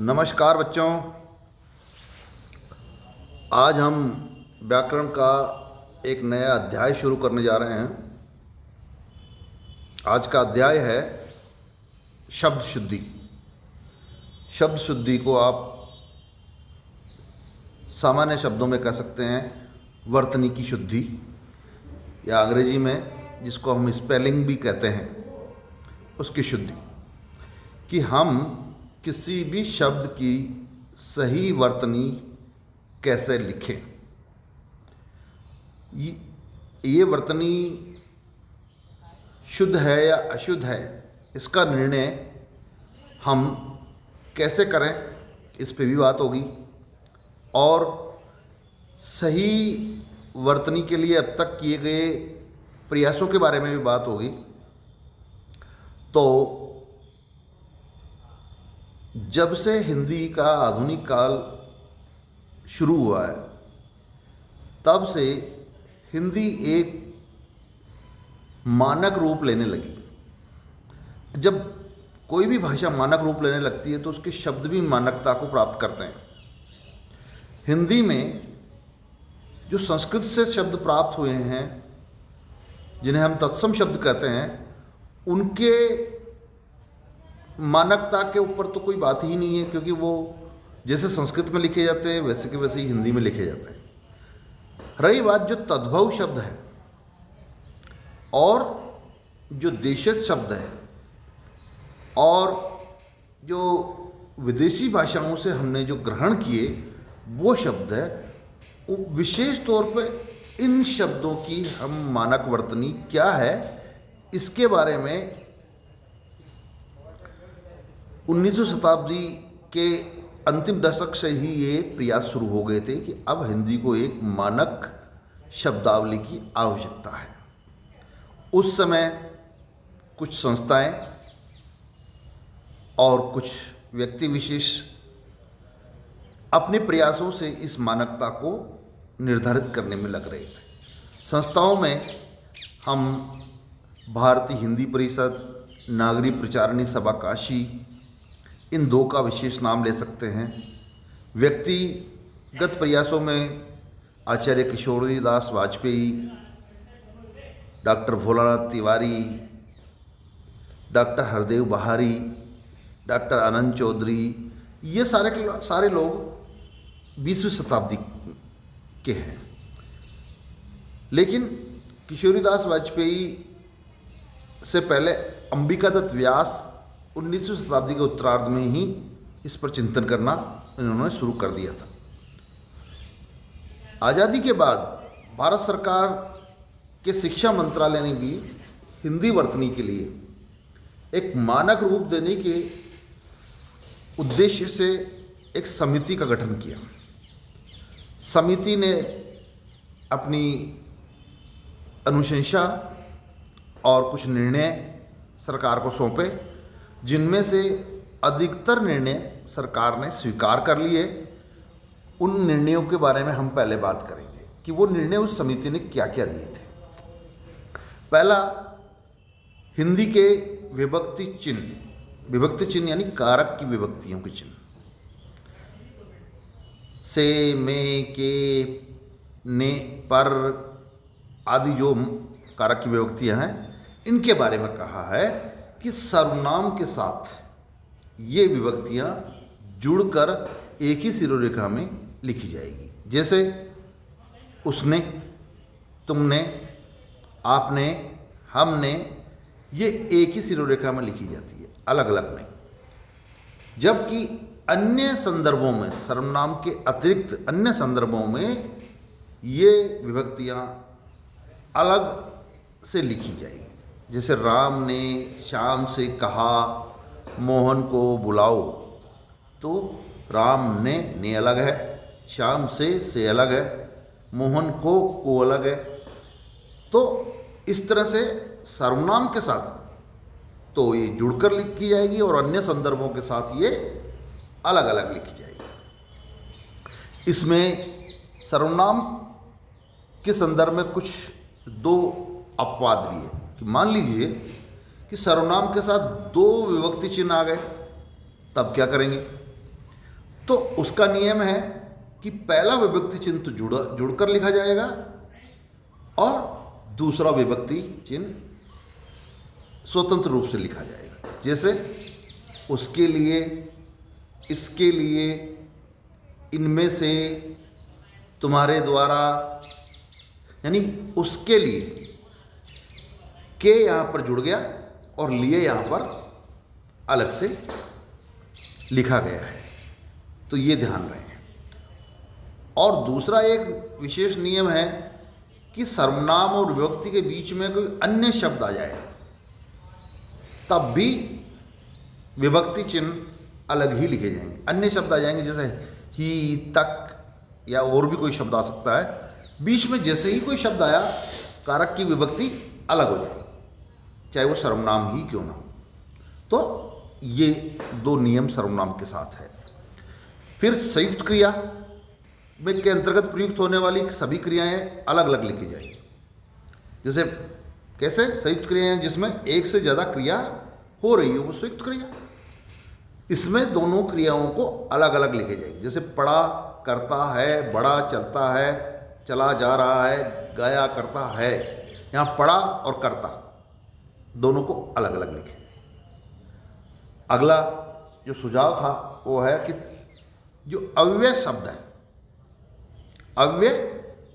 नमस्कार बच्चों। आज हम व्याकरण का एक नया अध्याय शुरू करने जा रहे हैं। आज का अध्याय है शब्द शुद्धि। शब्द शुद्धि को आप सामान्य शब्दों में कह सकते हैं वर्तनी की शुद्धि, या अंग्रेजी में जिसको हम स्पेलिंग भी कहते हैं उसकी शुद्धि, कि हम किसी भी शब्द की सही वर्तनी कैसे लिखें। ये वर्तनी शुद्ध है या अशुद्ध है, इसका निर्णय हम कैसे करें, इस पे भी बात होगी। और सही वर्तनी के लिए अब तक किए गए प्रयासों के बारे में भी बात होगी। तो जब से हिंदी का आधुनिक काल शुरू हुआ है, तब से हिंदी एक मानक रूप लेने लगी। जब कोई भी भाषा मानक रूप लेने लगती है तो उसके शब्द भी मानकता को प्राप्त करते हैं। हिंदी में जो संस्कृत से शब्द प्राप्त हुए हैं, जिन्हें हम तत्सम शब्द कहते हैं, उनके मानकता के ऊपर तो कोई बात ही नहीं है, क्योंकि वो जैसे संस्कृत में लिखे जाते हैं वैसे के वैसे ही हिंदी में लिखे जाते हैं। रही बात जो तद्भव शब्द है और जो देशज शब्द है और जो विदेशी भाषाओं से हमने जो ग्रहण किए वो शब्द है, वो विशेष तौर पे इन शब्दों की हम मानक वर्तनी क्या है, इसके बारे में 19वीं शताब्दी के अंतिम दशक से ही ये प्रयास शुरू हो गए थे कि अब हिंदी को एक मानक शब्दावली की आवश्यकता है। उस समय कुछ संस्थाएं और कुछ व्यक्ति विशेष अपने प्रयासों से इस मानकता को निर्धारित करने में लग रहे थे। संस्थाओं में हम भारतीय हिंदी परिषद, नागरी प्रचारणी सभा काशी, इन दो का विशेष नाम ले सकते हैं। व्यक्तिगत प्रयासों में आचार्य किशोरीदास वाजपेयी, डॉक्टर भोलानाथ तिवारी, डॉक्टर हरदेव बहारी, डॉक्टर आनंद चौधरी, ये सारे लोग 20वीं शताब्दी के हैं। लेकिन किशोरीदास वाजपेयी से पहले अंबिकादत्त व्यास 19वीं शताब्दी के उत्तरार्ध में ही इस पर चिंतन करना इन्होंने शुरू कर दिया था। आज़ादी के बाद भारत सरकार के शिक्षा मंत्रालय ने भी हिंदी वर्तनी के लिए एक मानक रूप देने के उद्देश्य से एक समिति का गठन किया। समिति ने अपनी अनुशंसा और कुछ निर्णय सरकार को सौंपे, जिनमें से अधिकतर निर्णय सरकार ने स्वीकार कर लिए। उन निर्णयों के बारे में हम पहले बात करेंगे कि वो निर्णय उस समिति ने क्या क्या दिए थे। पहला, हिंदी के विभक्ति चिन्ह यानी कारक की विभक्तियों के चिन्ह, से, में, के, ने, पर आदि जो कारक की विभक्तियां हैं, इनके बारे में कहा है कि सर्वनाम के साथ ये विभक्तियां जुड़कर एक ही शिरोरेखा में लिखी जाएगी। जैसे उसने, तुमने, आपने, हमने, ये एक ही शिरोरेखा में लिखी जाती है, अलग अलग नहीं। जबकि अन्य संदर्भों में, सर्वनाम के अतिरिक्त अन्य संदर्भों में ये विभक्तियां अलग से लिखी जाएगी। जैसे राम ने श्याम से कहा मोहन को बुलाओ, तो राम ने अलग है, श्याम से अलग है, मोहन को अलग है। तो इस तरह से सर्वनाम के साथ तो ये जुड़कर लिखी जाएगी और अन्य संदर्भों के साथ ये अलग अलग लिखी जाएगी। इसमें सर्वनाम के संदर्भ में कुछ दो अपवाद भी है कि मान लीजिए कि सर्वनाम के साथ दो विभक्ति चिन्ह आ गए, तब क्या करेंगे। तो उसका नियम है कि पहला विभक्ति चिन्ह तो जुड़कर लिखा जाएगा और दूसरा विभक्ति चिन्ह स्वतंत्र रूप से लिखा जाएगा। जैसे उसके लिए, इसके लिए, इनमें से, तुम्हारे द्वारा, यानी उसके लिए के यहाँ पर जुड़ गया और लिए यहाँ पर अलग से लिखा गया है, तो ये ध्यान रहे। और दूसरा एक विशेष नियम है कि सर्वनाम और विभक्ति के बीच में कोई अन्य शब्द आ जाए तब भी विभक्ति चिन्ह अलग ही लिखे जाएंगे। अन्य शब्द आ जाएंगे जैसे ही, तक, या और भी कोई शब्द आ सकता है। बीच में जैसे ही कोई शब्द आया कारक की विभक्ति अलग हो जाए, चाहे वो सर्वनाम ही क्यों ना हो। तो ये दो नियम सर्वनाम के साथ है। फिर संयुक्त क्रिया में के अंतर्गत प्रयुक्त होने वाली सभी क्रियाएं अलग अलग लिखी जाएगी। जैसे कैसे? संयुक्त क्रियाएं जिसमें एक से ज़्यादा क्रिया हो रही हो वो संयुक्त क्रिया। इसमें दोनों क्रियाओं को अलग अलग लिखे जाएगी। जैसे पढ़ा करता है, बड़ा चलता है, चला जा रहा है, गाया करता है। यहाँ पढ़ा और करता दोनों को अलग अलग लिखे। अगला जो सुझाव था वो है कि जो अव्यय शब्द है, अव्यय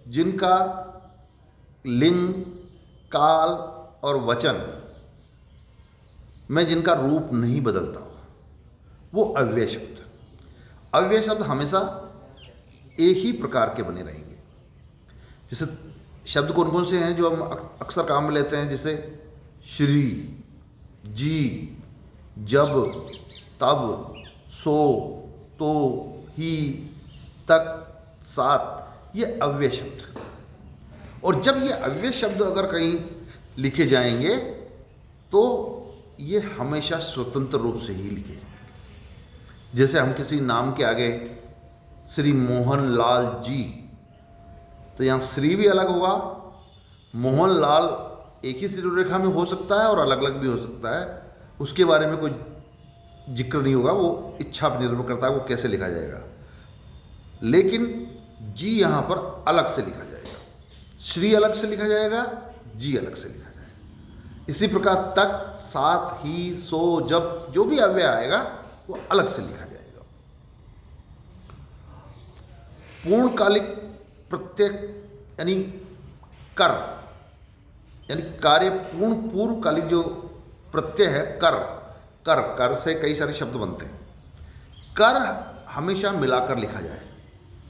जिनका लिंग, काल और वचन में जिनका रूप नहीं बदलता वो अव्यय शब्द। अव्यय शब्द हमेशा एक ही प्रकार के बने रहेंगे। जैसे शब्द कौन कौन से हैं जो हम अक्सर काम में लेते हैं? जैसे श्री, जी, जब, तब, सो, तो, ही, तक, साथ, ये अव्यय शब्द। और जब ये अव्यय शब्द अगर कहीं लिखे जाएंगे तो ये हमेशा स्वतंत्र रूप से ही लिखे जाएंगे। जैसे हम किसी नाम के आगे श्री मोहन लाल जी, तो यहाँ श्री भी अलग होगा, मोहन लाल एक ही शिरोरेखा में हो सकता है और अलग अलग भी हो सकता है। उसके बारे में कोई जिक्र नहीं होगा, वो इच्छा पर निर्भर करता है वो कैसे लिखा जाएगा। लेकिन जी यहाँ पर अलग से लिखा जाएगा, श्री अलग से लिखा जाएगा, जी अलग से लिखा जाएगा। इसी प्रकार तक, साथ, ही, सो, जब, जो भी अव्यय आएगा वो अलग से लिखा जाएगा। पूर्णकालिक प्रत्यय यानी कर, यानी कार्य पूर्वकालिक जो प्रत्यय है कर, कर, कर से कई सारे शब्द बनते हैं। कर हमेशा मिलाकर लिखा जाए।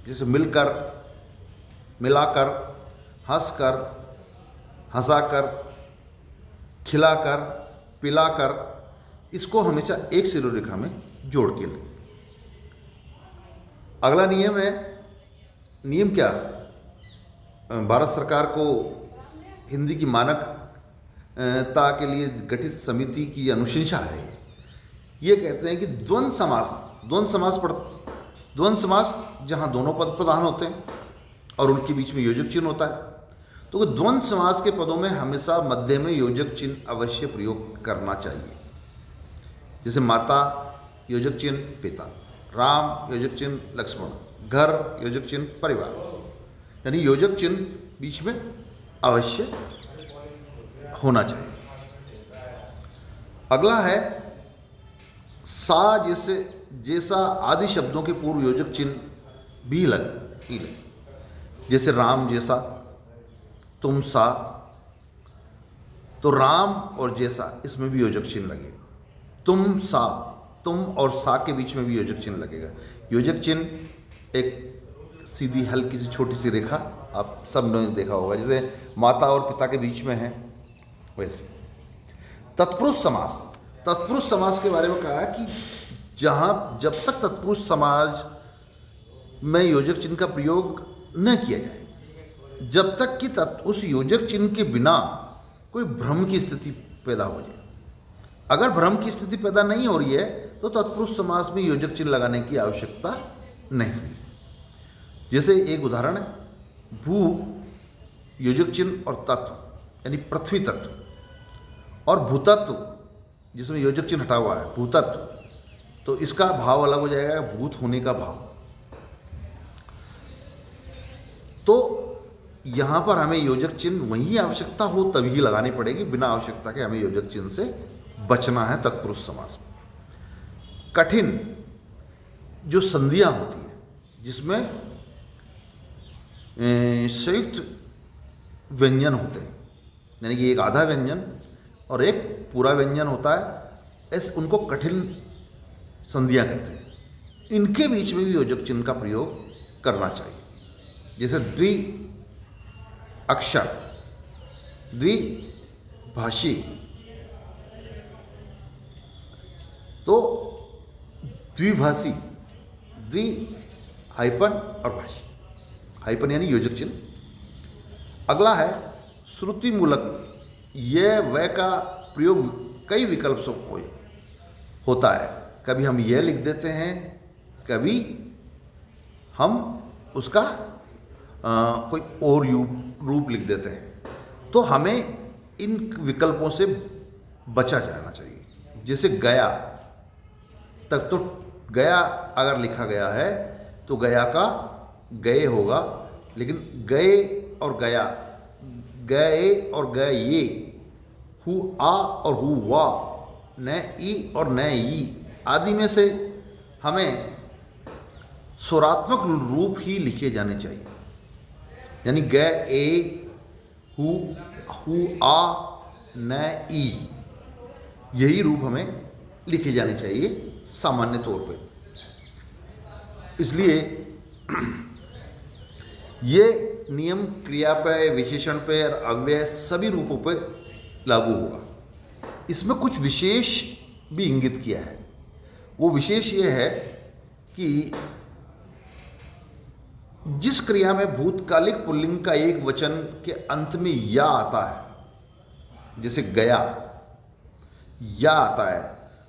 जैसे मिलकर, मिलाकर, हंसकर, हंसाकर, खिलाकर, पिलाकर, इसको हमेशा एक शिरोरेखा में जोड़ के लें। अगला नियम है, नियम क्या? भारत सरकार को हिंदी की मानकता के लिए गठित समिति की अनुशंसा है। ये कहते हैं कि द्वंद्व समास जहाँ दोनों पद प्रधान होते हैं और उनके बीच में योजक चिन्ह होता है, तो द्वंद्व समास के पदों में हमेशा मध्य में योजक चिन्ह अवश्य प्रयोग करना चाहिए। जैसे माता योजक चिन्ह पिता, राम योजक चिन्ह लक्ष्मण, घर योजक चिन्ह परिवार, यानी योजक चिन्ह बीच में अवश्य होना चाहिए। अगला है सा, जैसा आदि शब्दों के पूर्व योजक चिन्ह भी लगे। जैसे राम जैसा, तुम सा, तो राम और जैसा इसमें भी योजक चिन्ह लगे। तुम सा, तुम और सा के बीच में भी योजक चिन्ह लगेगा। योजक चिन्ह एक सीधी हल्की सी छोटी सी रेखा, आप सब ने देखा होगा, जैसे माता और पिता के बीच में है वैसे। तत्पुरुष समास, तत्पुरुष समास के बारे में कहा है कि जहाँ जब तक तत्पुरुष समाज में योजक चिन्ह का प्रयोग न किया जाए, जब तक कि उस योजक चिन्ह के बिना कोई भ्रम की स्थिति पैदा हो जाए। अगर भ्रम की स्थिति पैदा नहीं हो रही है तो तत्पुरुष समास में योजक चिन्ह लगाने की आवश्यकता नहीं है। जैसे एक उदाहरण है, भू योजक चिन्ह और तत्व यानी पृथ्वी तत्व, और भूतत्व जिसमें योजक चिन्ह हटा हुआ है भूतत्व, तो इसका भाव अलग हो जाएगा, भूत होने का भाव। तो यहाँ पर हमें योजक चिन्ह वही आवश्यकता हो तभी लगानी पड़ेगी, बिना आवश्यकता के हमें योजक चिन्ह से बचना है तत्पुरुष समास में। कठिन जो संधियाँ होती हैं, जिसमें संयुक्त व्यंजन होते हैं, यानी कि एक आधा व्यंजन और एक पूरा व्यंजन होता है, उनको कठिन संधियाँ कहते हैं। इनके बीच में भी योजक चिन्ह का प्रयोग करना चाहिए। जैसे द्वि अक्षर, द्विभाषी, तो द्विभाषी, द्वि हाइपन और भाषी, हाइपन यानी योजक चिन्ह। अगला है श्रुति मूलक। यह वह का प्रयोग कई विकल्प से होता है। कभी हम यह लिख देते हैं, कभी हम उसका कोई और रूप लिख देते हैं। तो हमें इन विकल्पों से बचा जाना चाहिए। जैसे गया, तब तो गया अगर लिखा गया है तो गया का गए होगा, लेकिन गए और गया, गए और गए, हु आ और हु वा, न ई और न ई आदि में से हमें स्वरात्मक रूप ही लिखे जाने चाहिए। यानी ग ए, हु आ, न ई, यही रूप हमें लिखे जाने चाहिए सामान्य तौर पे। इसलिए ये नियम क्रिया पे, विशेषण पे और अव्यय सभी रूपों पे लागू होगा। इसमें कुछ विशेष भी इंगित किया है। वो विशेष ये है कि जिस क्रिया में भूतकालिक पुल्लिंग का एक वचन के अंत में या आता है, जैसे गया या आता है,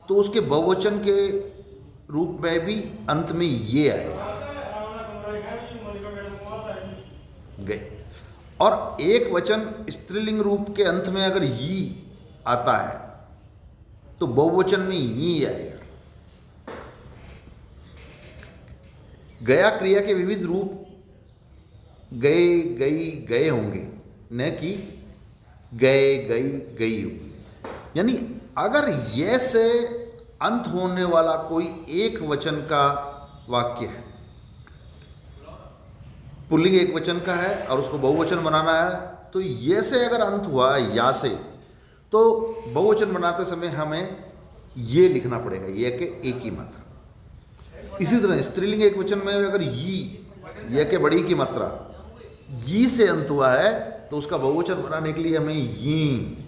तो उसके बहुवचन के रूप में भी अंत में ये आएगा, गए। और एक वचन स्त्रीलिंग रूप के अंत में अगर ही आता है तो बहुवचन में ही आएगा। गया क्रिया के विविध रूप गए, गई, गए होंगे, न कि गए, गई, गई होंगी। यानी अगर ये से अंत होने वाला कोई एक वचन का वाक्य है, पुल्लिंग एक वचन का है और उसको बहुवचन बनाना है, तो ये से अगर अंत हुआ या से, तो बहुवचन बनाते समय हमें ये लिखना पड़ेगा, ये के एक ही मात्रा। इसी तरह स्त्रीलिंग एक वचन में अगर ये के बड़ी की मात्रा ये से अंत हुआ है, तो उसका बहुवचन बनाने के लिए हमें ये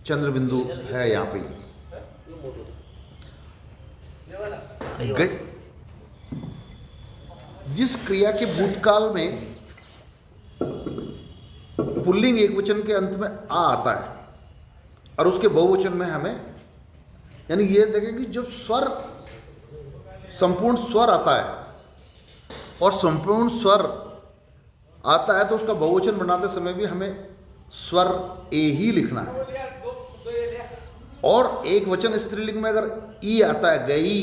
चंद्र बिंदु है यहाँ पे जिस क्रिया के भूतकाल में पुल्लिंग एक वचन के अंत में आ आता है और उसके बहुवचन में हमें, यानी ये देखें कि जब स्वर संपूर्ण स्वर आता है और संपूर्ण स्वर आता है तो उसका बहुवचन बनाते समय भी हमें स्वर ए ही लिखना है। और एक वचन स्त्रीलिंग में अगर ई आता है, गई,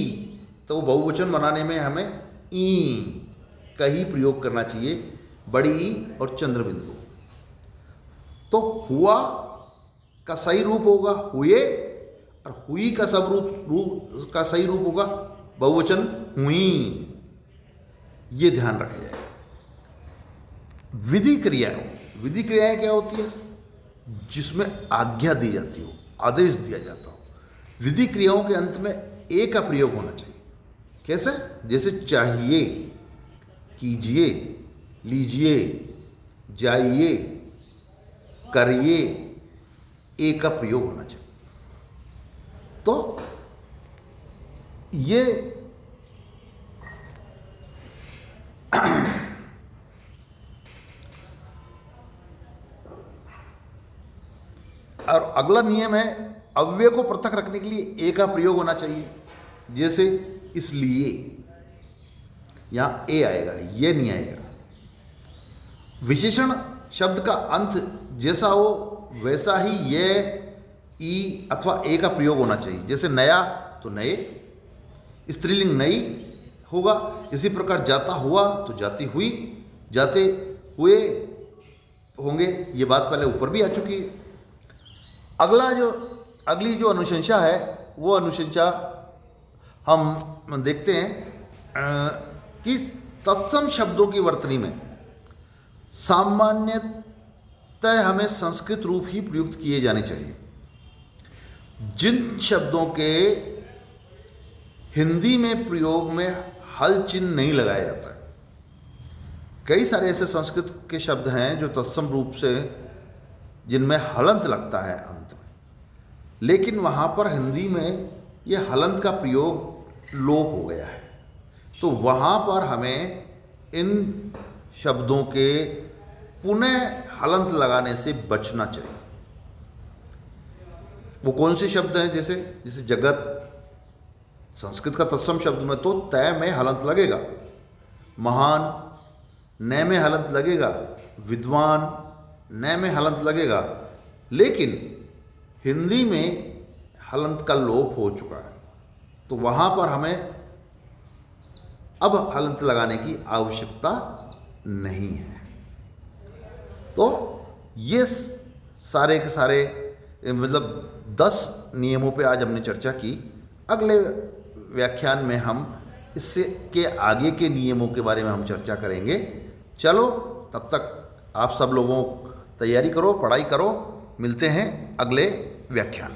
तो बहुवचन बनाने में हमें ई का ही प्रयोग करना चाहिए, बड़ी ई और चंद्र बिंदु। तो हुआ का सही रूप होगा हुए, और हुई का सब रूप का सही रूप होगा बहुवचन हुई। ये ध्यान रखा जाए। विधि क्रियाएं क्या होती है? जिसमें आज्ञा दी जाती हो, आदेश दिया जाता हो। विधि क्रियाओं के अंत में ए का प्रयोग होना चाहिए। कैसे? जैसे चाहिए, कीजिए, लीजिए, जाइए, करिए, ए का प्रयोग होना चाहिए। तो ये और अगला नियम है अव्यय को पृथक रखने के लिए ए का प्रयोग होना चाहिए। जैसे इसलिए, यहां ए आएगा, ये नहीं आएगा। विशेषण शब्द का अंत जैसा हो वैसा ही ये, ई अथवा ए का प्रयोग होना चाहिए। जैसे नया तो नए, स्त्रीलिंग नहीं होगा। इसी प्रकार जाता हुआ तो जाती हुई, जाते हुए होंगे। ये बात पहले ऊपर भी आ चुकी है। अगली जो अनुशंसा है वो अनुशंसा हम देखते हैं कि तत्सम शब्दों की वर्तनी में सामान्यतः हमें संस्कृत रूप ही प्रयुक्त किए जाने चाहिए। जिन शब्दों के हिंदी में प्रयोग में हल चिन्ह नहीं लगाया जाता है, कई सारे ऐसे संस्कृत के शब्द हैं जो तत्सम रूप से जिनमें हलंत लगता है अंत में, लेकिन वहाँ पर हिंदी में ये हलंत का प्रयोग लोप हो गया है। तो वहाँ पर हमें इन शब्दों के पुनः हलंत लगाने से बचना चाहिए। वो कौन से शब्द हैं? जैसे जगत, संस्कृत का तत्सम शब्द में तो तय में हलंत लगेगा, महान न में हलंत लगेगा, विद्वान न में हलंत लगेगा, लेकिन हिंदी में हलंत का लोप हो चुका है। तो वहाँ पर हमें अब हलंत लगाने की आवश्यकता नहीं है। तो ये सारे के सारे मतलब 10 नियमों पे आज हमने चर्चा की। अगले व्याख्यान में हम इससे के आगे के नियमों के बारे में हम चर्चा करेंगे। चलो, तब तक आप सब लोगों तैयारी करो, पढ़ाई करो। मिलते हैं अगले व्याख्यान।